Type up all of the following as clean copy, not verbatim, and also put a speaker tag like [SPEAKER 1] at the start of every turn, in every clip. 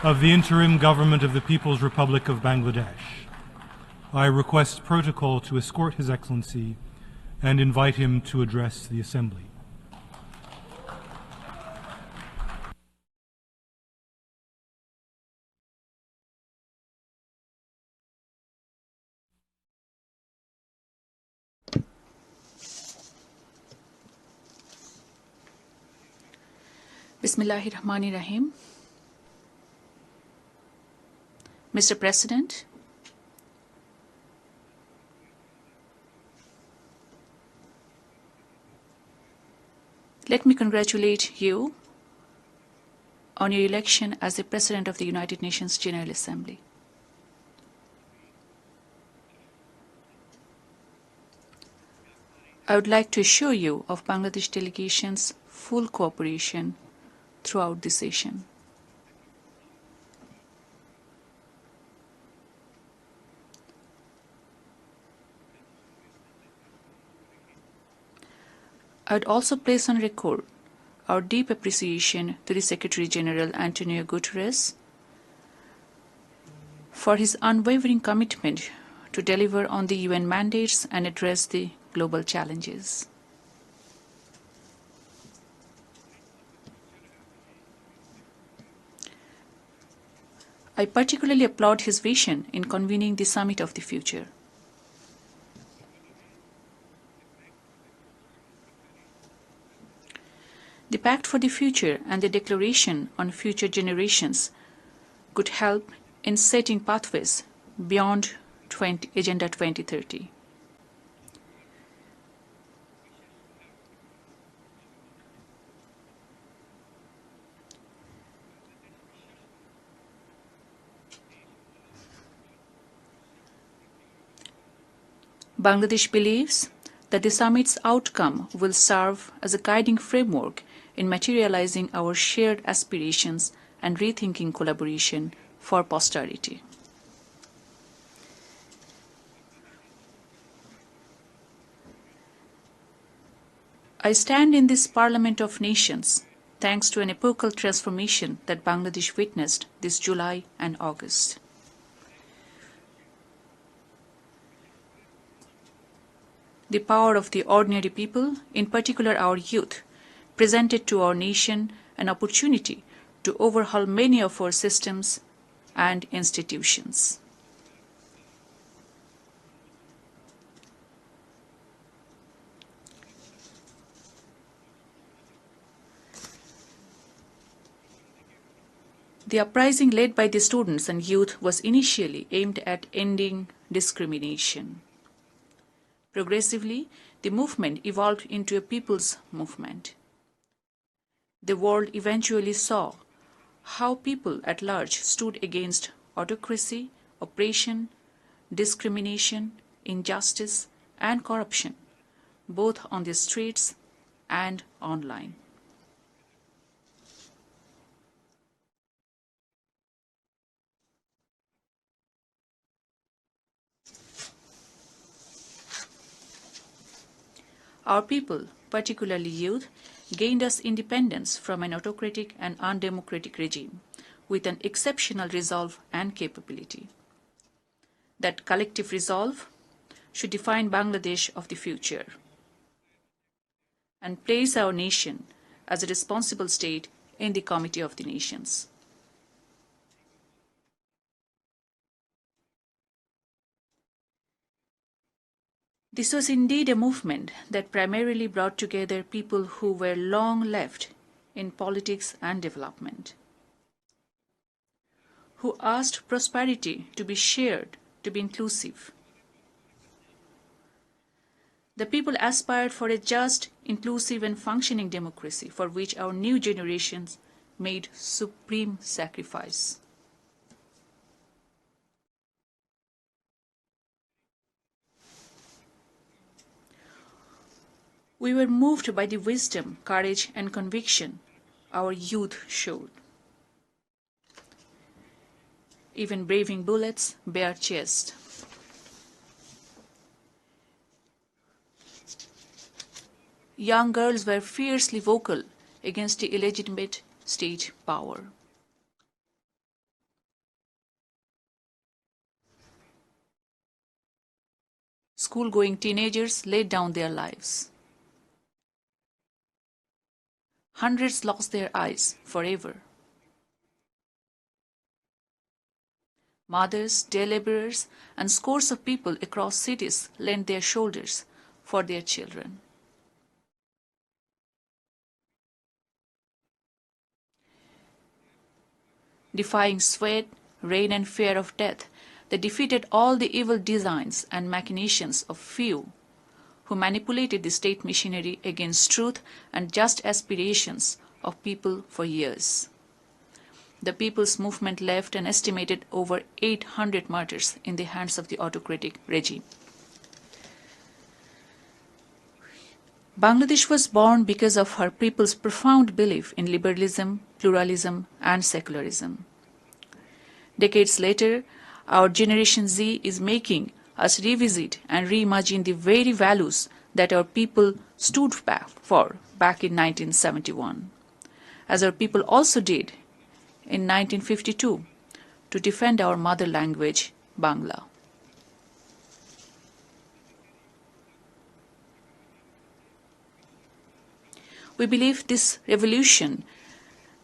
[SPEAKER 1] of the Interim Government of the People's Republic of Bangladesh. I request protocol to escort His Excellency and invite him to address the Assembly.
[SPEAKER 2] Bismillahirrahmanirrahim. Mr. President, let me congratulate you on your election as the President of the United Nations General Assembly. I would like to assure you of Bangladesh delegation's full cooperation throughout the session. I would also place on record our deep appreciation to the Secretary General Antonio Guterres for his unwavering commitment to deliver on the UN mandates and address the global challenges. I particularly applaud his vision in convening the Summit of the Future. The Pact for the Future and the Declaration on Future Generations could help in setting pathways beyond Agenda 2030. Bangladesh believes that the summit's outcome will serve as a guiding framework in materializing our shared aspirations and rethinking collaboration for posterity. I stand in this Parliament of Nations thanks to an epochal transformation that Bangladesh witnessed this July and August. The power of the ordinary people, in particular our youth, presented to our nation an opportunity to overhaul many of our systems and institutions. The uprising led by the students and youth was initially aimed at ending discrimination. Progressively, the movement evolved into a people's movement. The world eventually saw how people at large stood against autocracy, oppression, discrimination, injustice, and corruption, both on the streets and online. Our people, particularly youth, gained us independence from an autocratic and undemocratic regime with an exceptional resolve and capability. That collective resolve should define Bangladesh of the future and place our nation as a responsible state in the Committee of the Nations. This was indeed a movement that primarily brought together people who were long left in politics and development, who asked prosperity to be shared, to be inclusive. The people aspired for a just, inclusive and functioning democracy for which our new generations made supreme sacrifice. We were moved by the wisdom, courage, and conviction our youth showed. Even braving bullets bare chest. Young girls were fiercely vocal against the illegitimate state power. School-going teenagers laid down their lives. Hundreds lost their eyes forever. Mothers, day laborers, and scores of people across cities lent their shoulders for their children. Defying sweat, rain, and fear of death, they defeated all the evil designs and machinations of few who manipulated the state machinery against truth and just aspirations of people for years. The People's Movement left an estimated over 800 martyrs in the hands of the autocratic regime. Bangladesh was born because of her people's profound belief in liberalism, pluralism, and secularism. Decades later, our Generation Z is making us revisit and reimagine the very values that our people stood for back in 1971, as our people also did in 1952 to defend our mother language, Bangla. We believe this revolution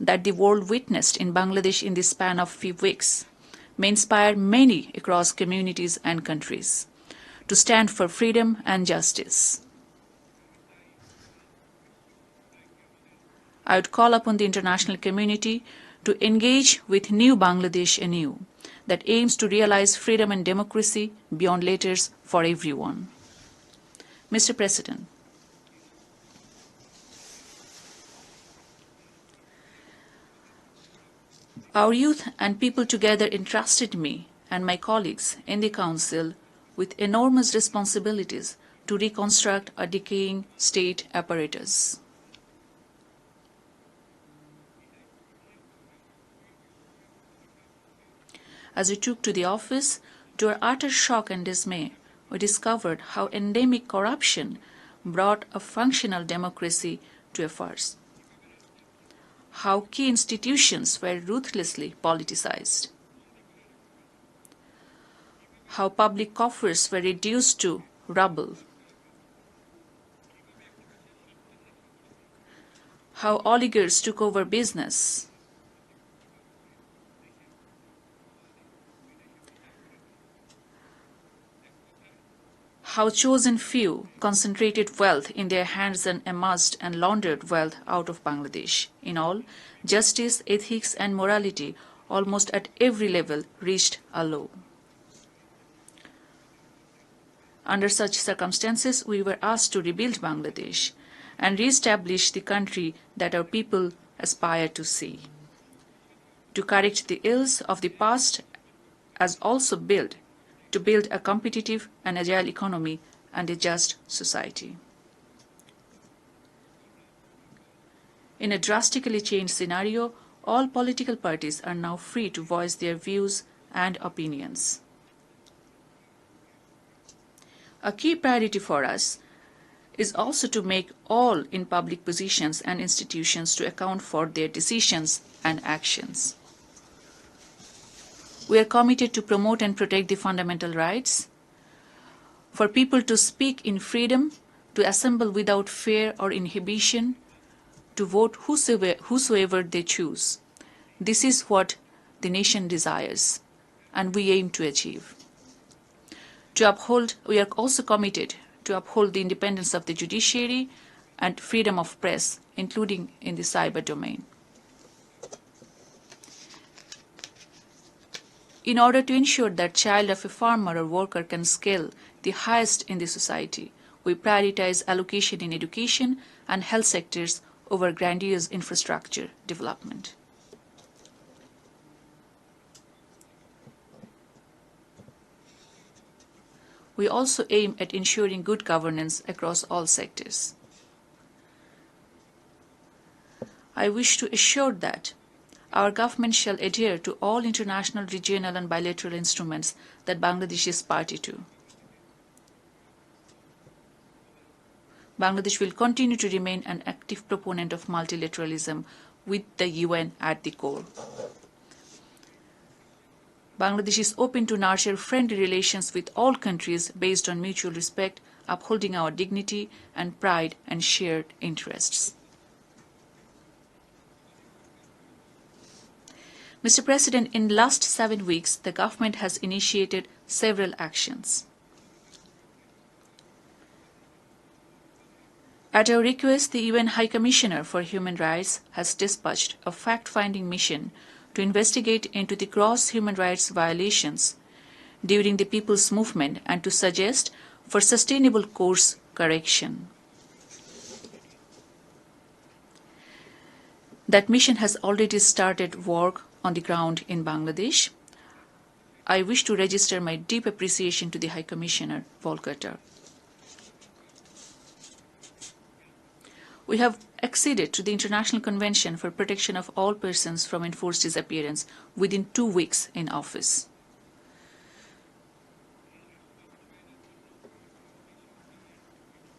[SPEAKER 2] that the world witnessed in Bangladesh in the span of few weeks may inspire many across communities and countries to stand for freedom and justice. I would call upon the international community to engage with New Bangladesh anew that aims to realize freedom and democracy beyond letters for everyone. Mr. President, our youth and people together entrusted me and my colleagues in the Council with enormous responsibilities to reconstruct a decaying state apparatus. As we took to the office, to our utter shock and dismay, we discovered how endemic corruption brought a functional democracy to a farce. How key institutions were ruthlessly politicized. How public coffers were reduced to rubble. How oligarchs took over business. How chosen few concentrated wealth in their hands and amassed and laundered wealth out of Bangladesh. In all, justice, ethics, and morality almost at every level reached a low. Under such circumstances, we were asked to rebuild Bangladesh and re-establish the country that our people aspire to see. To correct the ills of the past as also to build a competitive and agile economy and a just society. In a drastically changed scenario, all political parties are now free to voice their views and opinions. A key priority for us is also to make all in public positions and institutions to account for their decisions and actions. We are committed to promote and protect the fundamental rights, for people to speak in freedom, to assemble without fear or inhibition, to vote whosoever they choose. This is what the nation desires, and we aim to achieve. We are also committed to uphold the independence of the judiciary and freedom of press, including in the cyber domain. In order to ensure that child of a farmer or worker can scale the highest in the society, we prioritize allocation in education and health sectors over grandiose infrastructure development. We also aim at ensuring good governance across all sectors. I wish to assure that our government shall adhere to all international, regional and bilateral instruments that Bangladesh is party to. Bangladesh will continue to remain an active proponent of multilateralism with the UN at the core. Bangladesh is open to nurture friendly relations with all countries based on mutual respect, upholding our dignity and pride and shared interests. Mr. President, in the last 7 weeks, the government has initiated several actions. At our request, the UN High Commissioner for Human Rights has dispatched a fact-finding mission to investigate into the gross human rights violations during the People's Movement and to suggest for sustainable course correction. That mission has already started work on the ground in Bangladesh. I wish to register my deep appreciation to the High Commissioner, Volker Turk. We have acceded to the International Convention for Protection of All Persons from Enforced Disappearance within 2 weeks in office.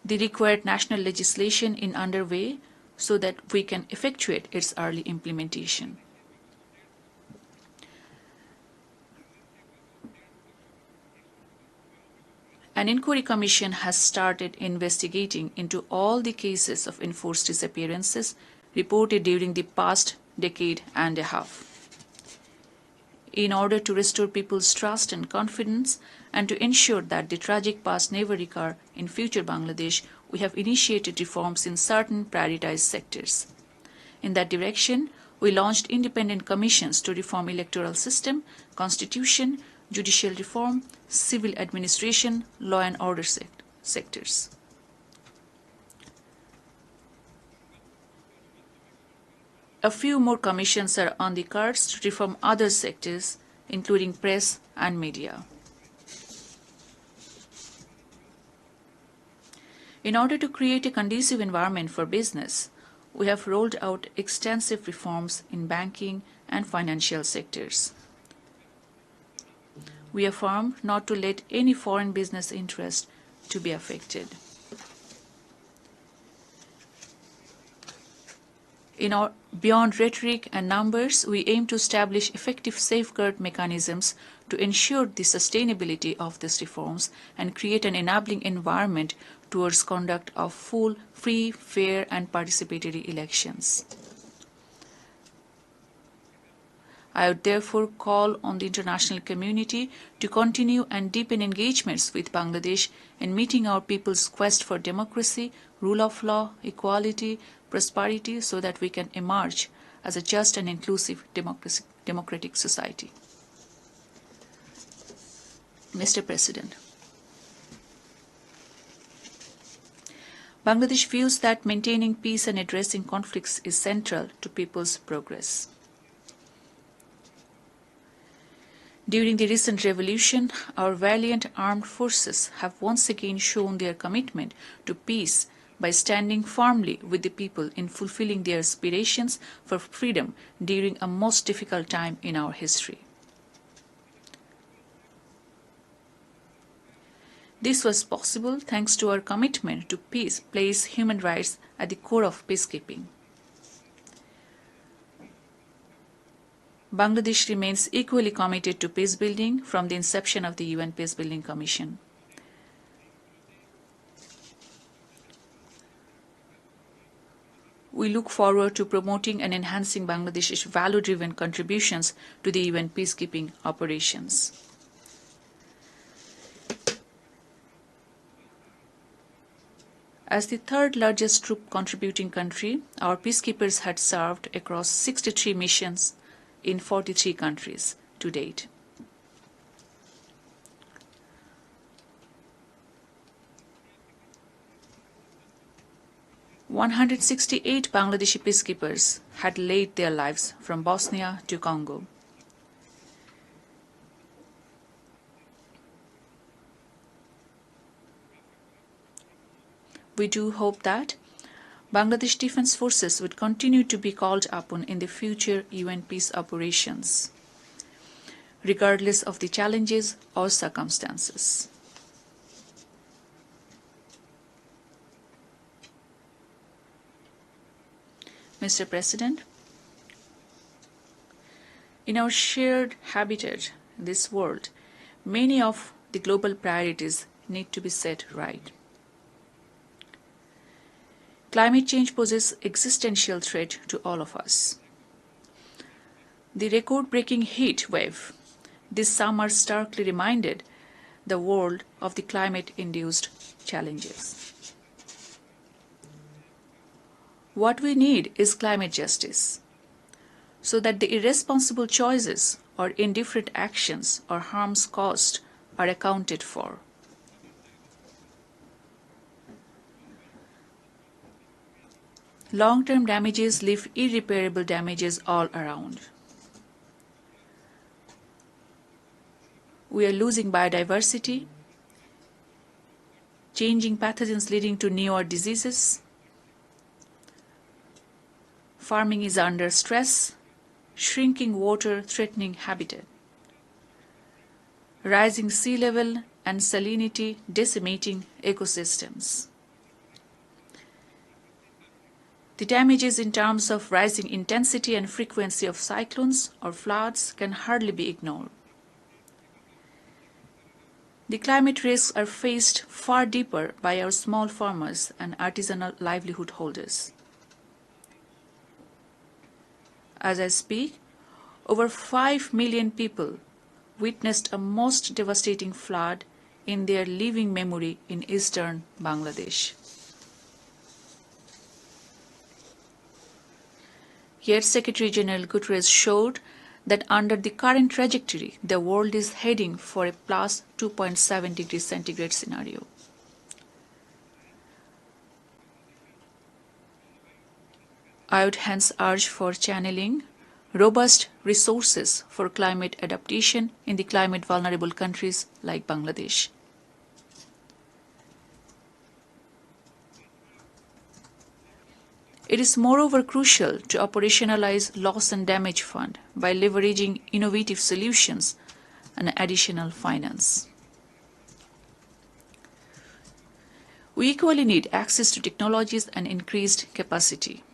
[SPEAKER 2] The required national legislation is underway so that we can effectuate its early implementation. An inquiry commission has started investigating into all the cases of enforced disappearances reported during the past decade and a half. In order to restore people's trust and confidence and to ensure that the tragic past never recur in future Bangladesh, we have initiated reforms in certain prioritized sectors. In that direction, we launched independent commissions to reform electoral system, constitution, judicial reform, civil administration, law and order sectors. A few more commissions are on the cards to reform other sectors, including press and media. In order to create a conducive environment for business, we have rolled out extensive reforms in banking and financial sectors. We affirm not to let any foreign business interest to be affected. Beyond rhetoric and numbers, we aim to establish effective safeguard mechanisms to ensure the sustainability of these reforms and create an enabling environment towards conduct of full, free, fair and participatory elections. I would therefore call on the international community to continue and deepen engagements with Bangladesh in meeting our people's quest for democracy, rule of law, equality, prosperity, so that we can emerge as a just and inclusive democratic society. Mr. President, Bangladesh feels that maintaining peace and addressing conflicts is central to people's progress. During the recent revolution, our valiant armed forces have once again shown their commitment to peace by standing firmly with the people in fulfilling their aspirations for freedom during a most difficult time in our history. This was possible thanks to our commitment to peace, place human rights at the core of peacekeeping. Bangladesh remains equally committed to peace building from the inception of the UN Peace Building Commission. We look forward to promoting and enhancing Bangladesh's value-driven contributions to the UN peacekeeping operations. As the third largest troop contributing country, our peacekeepers had served across 63 missions in 43 countries to date. "168 Bangladeshi peacekeepers had laid their lives from Bosnia to Congo. We do hope that Bangladesh Defence Forces would continue to be called upon in the future UN peace operations, regardless of the challenges or circumstances. Mr. President, in our shared habitat this world, many of the global priorities need to be set right. Climate change poses existential threat to all of us. The record-breaking heat wave this summer starkly reminded the world of the climate-induced challenges. What we need is climate justice, so that the irresponsible choices or indifferent actions or harms caused are accounted for. Long-term damages leave irreparable damages all around. We are losing biodiversity, changing pathogens leading to newer diseases. Farming is under stress, shrinking water threatening habitat. Rising sea level and salinity decimating ecosystems. The damages in terms of rising intensity and frequency of cyclones or floods can hardly be ignored. The climate risks are faced far deeper by our small farmers and artisanal livelihood holders. As I speak, over 5 million people witnessed a most devastating flood in their living memory in eastern Bangladesh. Yet Secretary General Guterres showed that under the current trajectory, the world is heading for a plus 2.7 degrees centigrade scenario. I would hence urge for channeling robust resources for climate adaptation in the climate vulnerable countries like Bangladesh. It is moreover crucial to operationalize loss and damage fund by leveraging innovative solutions and additional finance. We equally need access to technologies and increased capacity.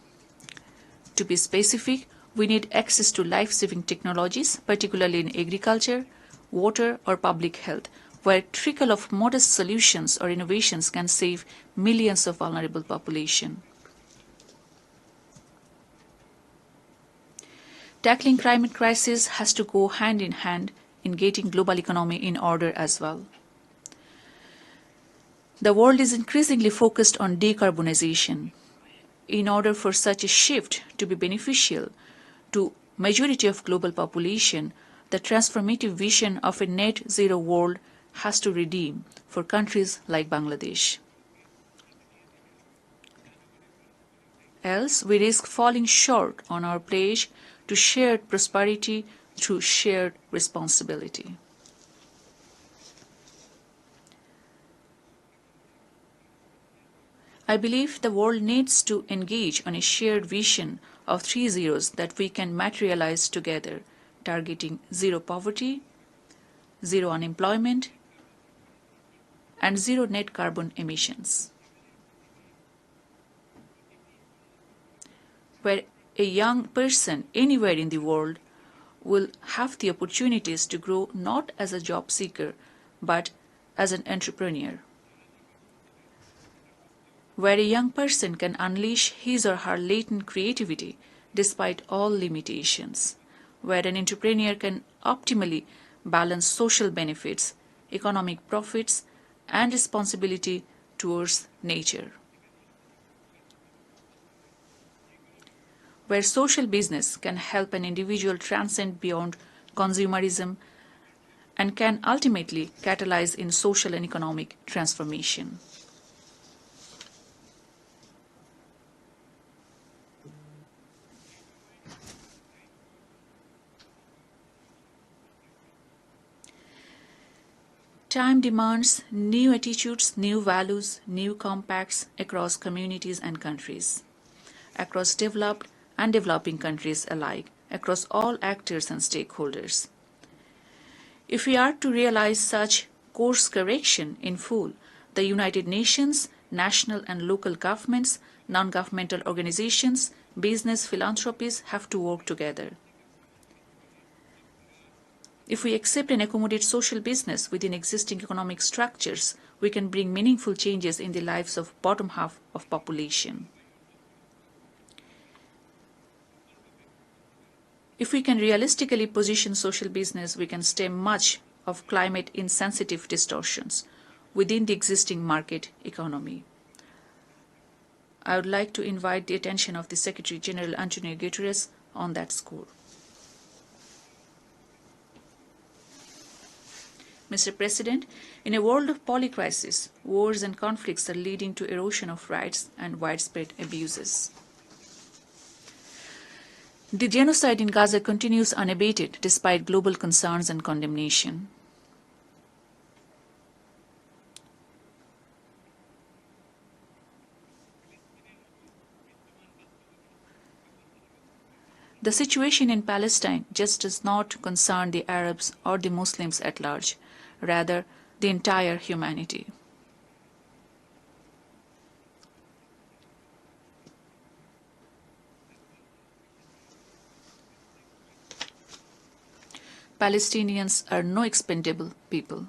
[SPEAKER 2] To be specific, we need access to life-saving technologies, particularly in agriculture, water, or public health, where a trickle of modest solutions or innovations can save millions of vulnerable population. Tackling climate crisis has to go hand in hand in getting global economy in order as well. The world is increasingly focused on decarbonization. In order for such a shift to be beneficial to majority of global population, the transformative vision of a net zero world has to redeem for countries like Bangladesh. Else we risk falling short on our pledge to shared prosperity through shared responsibility. I believe the world needs to engage on a shared vision of 3 zeros that we can materialize together, targeting zero poverty, zero unemployment, and zero net carbon emissions. Where a young person anywhere in the world will have the opportunities to grow not as a job seeker, but as an entrepreneur. Where a young person can unleash his or her latent creativity despite all limitations. Where an entrepreneur can optimally balance social benefits, economic profits, and responsibility towards nature. Where social business can help an individual transcend beyond consumerism and can ultimately catalyze in social and economic transformation. Time demands new attitudes, new values, new compacts across communities and countries, across developed and developing countries alike, across all actors and stakeholders. If we are to realize such course correction in full, the United Nations, national and local governments, non-governmental organizations, business, philanthropies have to work together. If we accept and accommodate social business within existing economic structures, we can bring meaningful changes in the lives of bottom half of population. If we can realistically position social business, we can stem much of climate-insensitive distortions within the existing market economy. I would like to invite the attention of the Secretary General Antonio Guterres on that score. Mr. President, in a world of polycrisis, wars and conflicts are leading to erosion of rights and widespread abuses. The genocide in Gaza continues unabated despite global concerns and condemnation. The situation in Palestine just does not concern the Arabs or the Muslims at large, rather the entire humanity. Palestinians are no expendable people.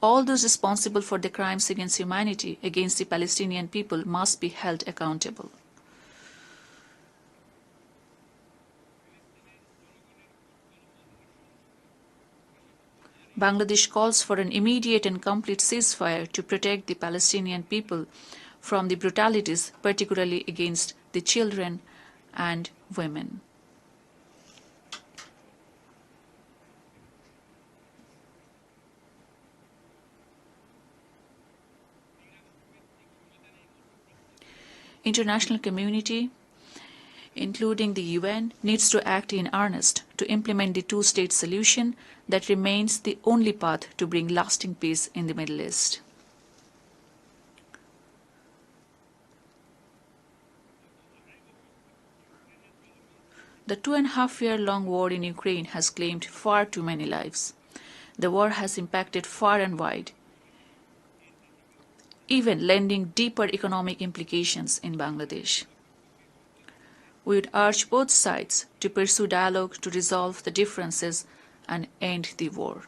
[SPEAKER 2] All those responsible for the crimes against humanity against the Palestinian people must be held accountable. Bangladesh calls for an immediate and complete ceasefire to protect the Palestinian people from the brutalities, particularly against the children and women. International community, including the UN, needs to act in earnest to implement the two-state solution that remains the only path to bring lasting peace in the Middle East. The 2.5-year-long war in Ukraine has claimed far too many lives. The war has impacted far and wide, even lending deeper economic implications in Bangladesh. We would urge both sides to pursue dialogue to resolve the differences and end the war.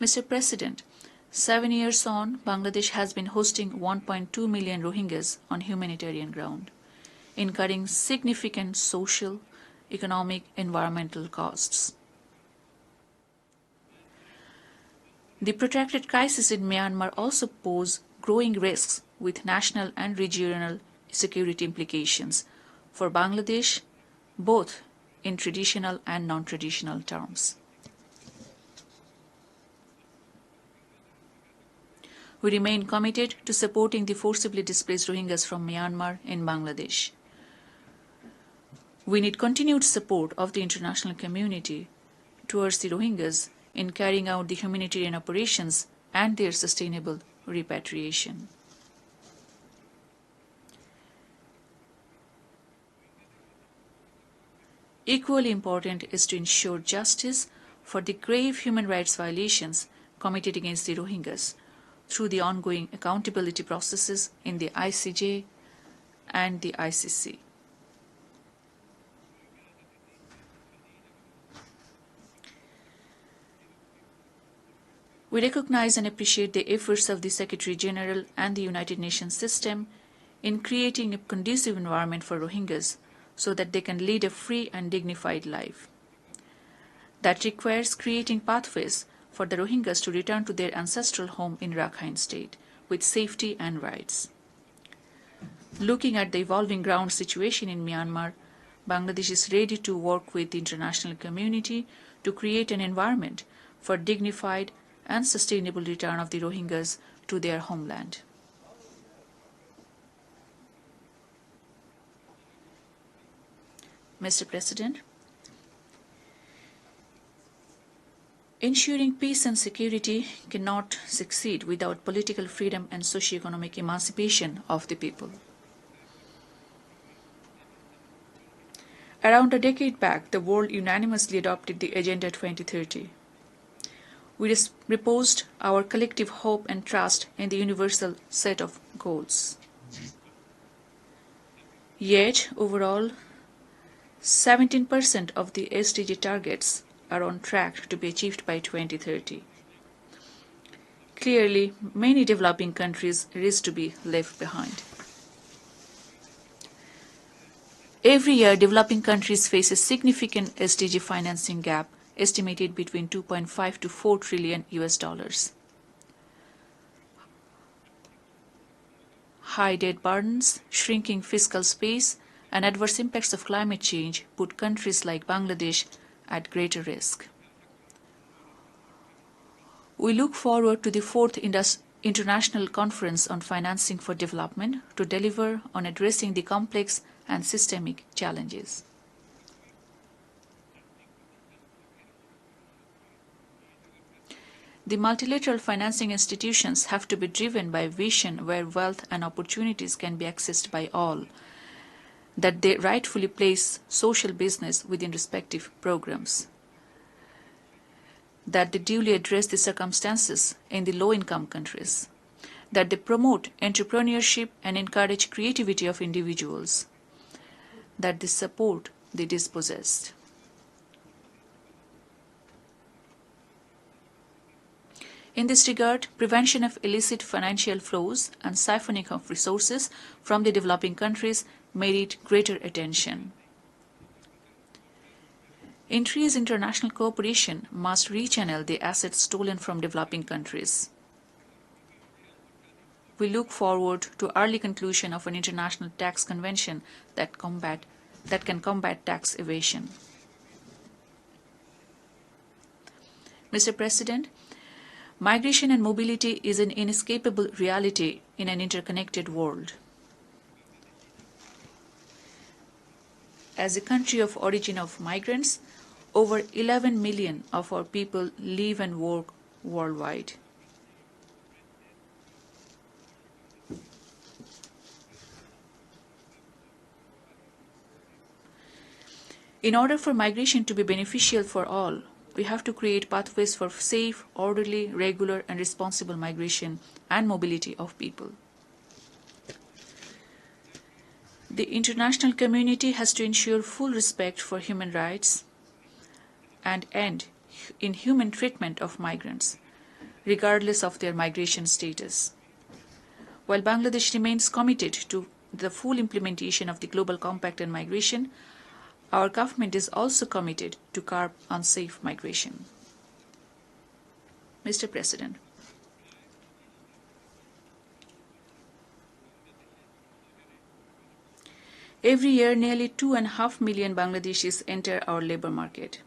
[SPEAKER 2] Mr. President, 7 years on, Bangladesh has been hosting 1.2 million Rohingyas on humanitarian ground, incurring significant social, economic, environmental costs. The protracted crisis in Myanmar also poses growing risks with national and regional security implications for Bangladesh, both in traditional and non-traditional terms. We remain committed to supporting the forcibly displaced Rohingyas from Myanmar in Bangladesh. We need continued support of the international community towards the Rohingyas in carrying out the humanitarian operations and their sustainable repatriation. Equally important is to ensure justice for the grave human rights violations committed against the Rohingyas through the ongoing accountability processes in the ICJ and the ICC. We recognize and appreciate the efforts of the Secretary General and the United Nations system in creating a conducive environment for Rohingyas so that they can lead a free and dignified life. That requires creating pathways for the Rohingyas to return to their ancestral home in Rakhine State with safety and rights. Looking at the evolving ground situation in Myanmar, Bangladesh is ready to work with the international community to create an environment for dignified and sustainable return of the Rohingyas to their homeland. Mr. President, ensuring peace and security cannot succeed without political freedom and socio-economic emancipation of the people. Around a decade back, the world unanimously adopted the Agenda 2030. We reposed our collective hope and trust in the universal set of goals. Yet, overall, 17% of the SDG targets are on track to be achieved by 2030. Clearly, many developing countries risk to be left behind. Every year, developing countries face a significant SDG financing gap, estimated between 2.5 to 4 trillion US dollars. High debt burdens, shrinking fiscal space, and adverse impacts of climate change put countries like Bangladesh at greater risk. We look forward to the 4th International Conference on Financing for Development to deliver on addressing the complex and systemic challenges. The multilateral financing institutions have to be driven by a vision where wealth and opportunities can be accessed by all, that they rightfully place social business within respective programs, that they duly address the circumstances in the low-income countries, that they promote entrepreneurship and encourage creativity of individuals, that they support the dispossessed. In this regard, prevention of illicit financial flows and siphoning of resources from the developing countries merit greater attention. Increased international cooperation must rechannel the assets stolen from developing countries. We look forward to early conclusion of an international tax convention that can combat tax evasion. Mr. President, migration and mobility is an inescapable reality in an interconnected world. As a country of origin of migrants, over 11 million of our people live and work worldwide. In order for migration to be beneficial for all, we have to create pathways for safe, orderly, regular, and responsible migration and mobility of people. The international community has to ensure full respect for human rights and end inhuman treatment of migrants, regardless of their migration status. While Bangladesh remains committed to the full implementation of the Global Compact on Migration, our government is also committed to curb unsafe migration. Mr. President, every year nearly 2.5 million Bangladeshis enter our labor market.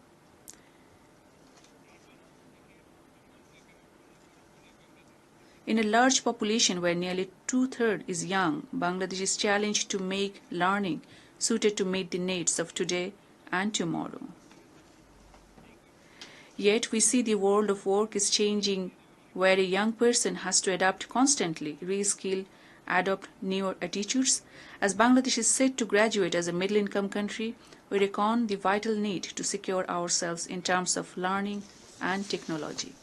[SPEAKER 2] In a large population where nearly 2/3 is young, Bangladesh is challenged to make learning suited to meet the needs of today and tomorrow. Yet we see the world of work is changing, where a young person has to adapt constantly, reskill, adopt newer attitudes. As Bangladesh is set to graduate as a middle-income country, we reckon the vital need to secure ourselves in terms of learning and technology.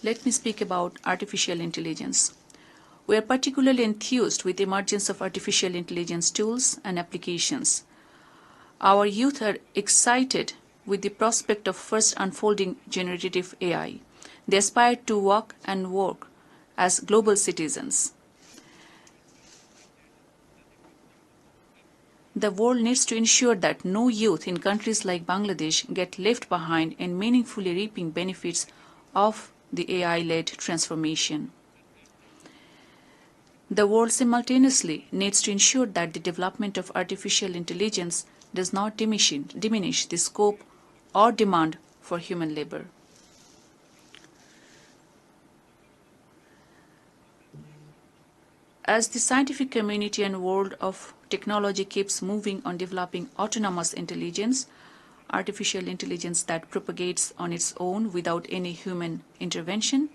[SPEAKER 2] Let me speak about artificial intelligence. We are particularly enthused with the emergence of artificial intelligence tools and applications. Our youth are excited with the prospect of first unfolding generative AI. They aspire to walk and work as global citizens. The world needs to ensure that no youth in countries like Bangladesh get left behind in meaningfully reaping benefits of the AI-led transformation. The world simultaneously needs to ensure that the development of artificial intelligence does not diminish the scope or demand for human labor. As the scientific community and world of technology keeps moving on developing autonomous intelligence, artificial intelligence that propagates on its own without any human intervention,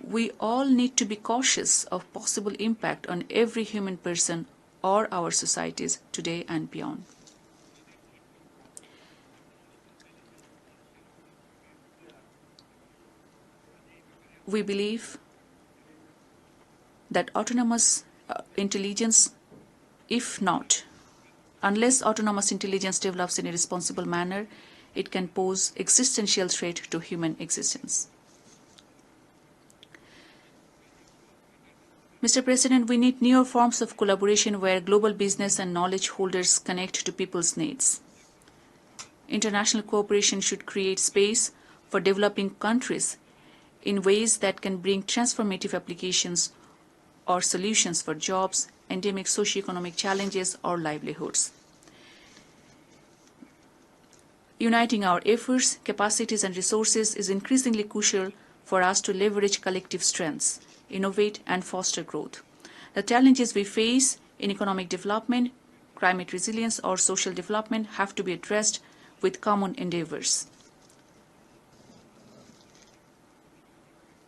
[SPEAKER 2] We all need to be cautious of possible impact on every human person or our societies today and beyond. We believe that autonomous intelligence, unless autonomous intelligence develops in a responsible manner, it can pose existential threat to human existence. Mr. President, we need newer forms of collaboration where global business and knowledge holders connect to people's needs. International cooperation should create space for developing countries in ways that can bring transformative applications or solutions for jobs, endemic socioeconomic challenges, or livelihoods. Uniting our efforts, capacities, and resources is increasingly crucial for us to leverage collective strengths, innovate, and foster growth. The challenges we face in economic development, climate resilience, or social development have to be addressed with common endeavors.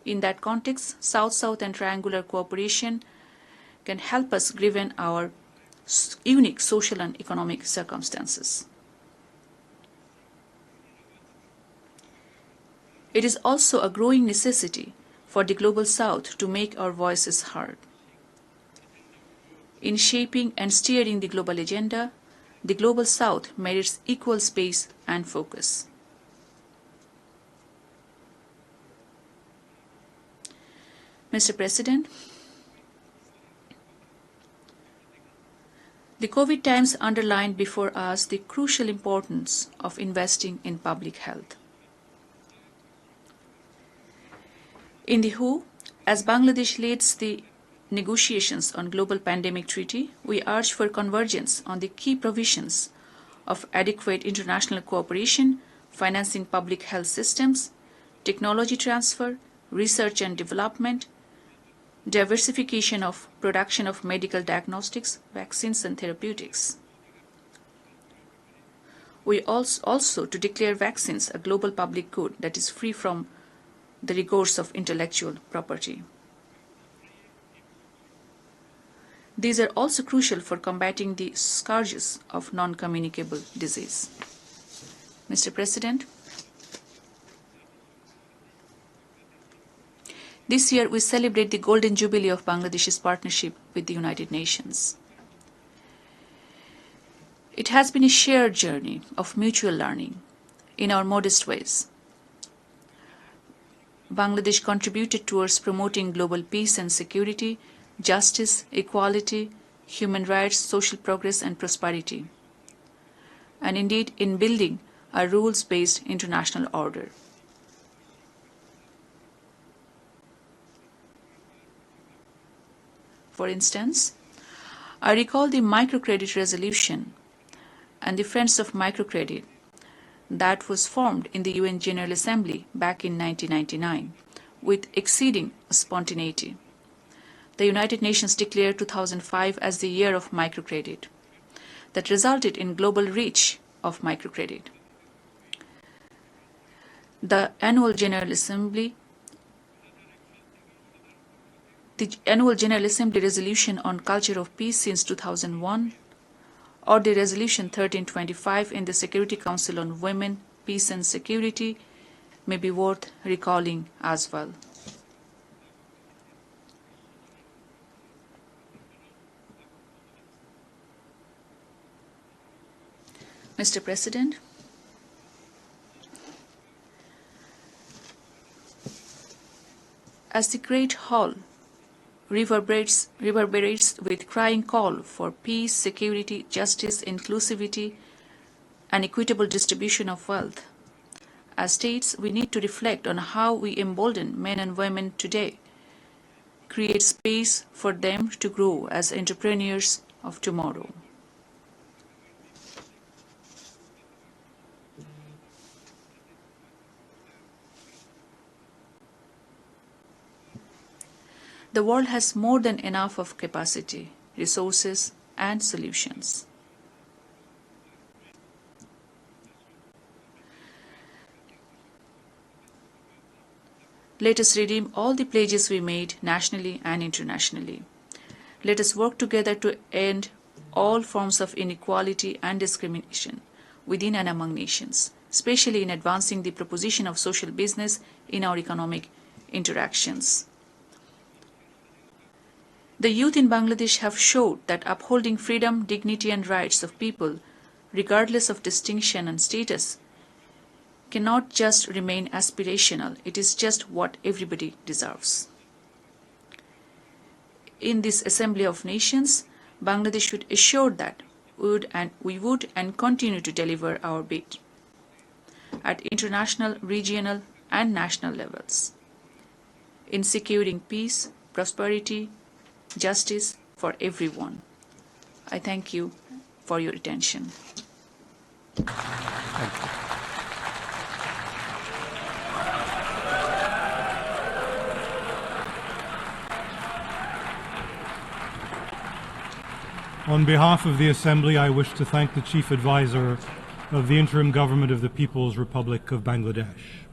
[SPEAKER 2] In that context, South-South and triangular cooperation can help us given our unique social and economic circumstances. It is also a growing necessity for the Global South to make our voices heard. In shaping and steering the global agenda, the Global South merits equal space and focus. Mr. President, the COVID times underlined before us the crucial importance of investing in public health. In the WHO, as Bangladesh leads the negotiations on global pandemic treaty, we urge for convergence on the key provisions of adequate international cooperation, financing public health systems, technology transfer, research and development, diversification of production of medical diagnostics, vaccines, and therapeutics. We also to declare vaccines a global public good that is free from the rigors of intellectual property. These are also crucial for combating the scourges of non-communicable disease. Mr. President, this year we celebrate the Golden Jubilee of Bangladesh's partnership with the United Nations. It has been a shared journey of mutual learning in our modest ways. Bangladesh contributed towards promoting global peace and security, justice, equality, human rights, social progress, and prosperity, and indeed in building a rules-based international order. For instance, I recall the microcredit resolution and the Friends of Microcredit that was formed in the UN General Assembly back in 1999 with exceeding spontaneity. The United Nations declared 2005 as the year of microcredit. That resulted in global reach of microcredit. The Annual General Assembly resolution on culture of peace since 2001, or the resolution 1325 in the Security Council on Women, Peace and Security may be worth recalling as well. Mr. President, as the Great Hall reverberates with crying call for peace, security, justice, inclusivity, and equitable distribution of wealth, as states, we need to reflect on how we embolden men and women today, create space for them to grow as entrepreneurs of tomorrow. The world has more than enough of capacity, resources, and solutions. Let us redeem all the pledges we made nationally and internationally. Let us work together to end all forms of inequality and discrimination within and among nations, especially in advancing the proposition of social business in our economic interactions. The youth in Bangladesh have showed that upholding freedom, dignity and rights of people, regardless of distinction and status, cannot just remain aspirational. It is just what everybody deserves. In this Assembly of Nations, Bangladesh should assure that we would and continue to deliver our bit at international, regional and national levels in securing peace, prosperity, justice for everyone. I thank you for your attention.
[SPEAKER 3] Thank you.
[SPEAKER 1] On behalf of the Assembly, I wish to thank the Chief Advisor of the Interim Government of the People's Republic of Bangladesh.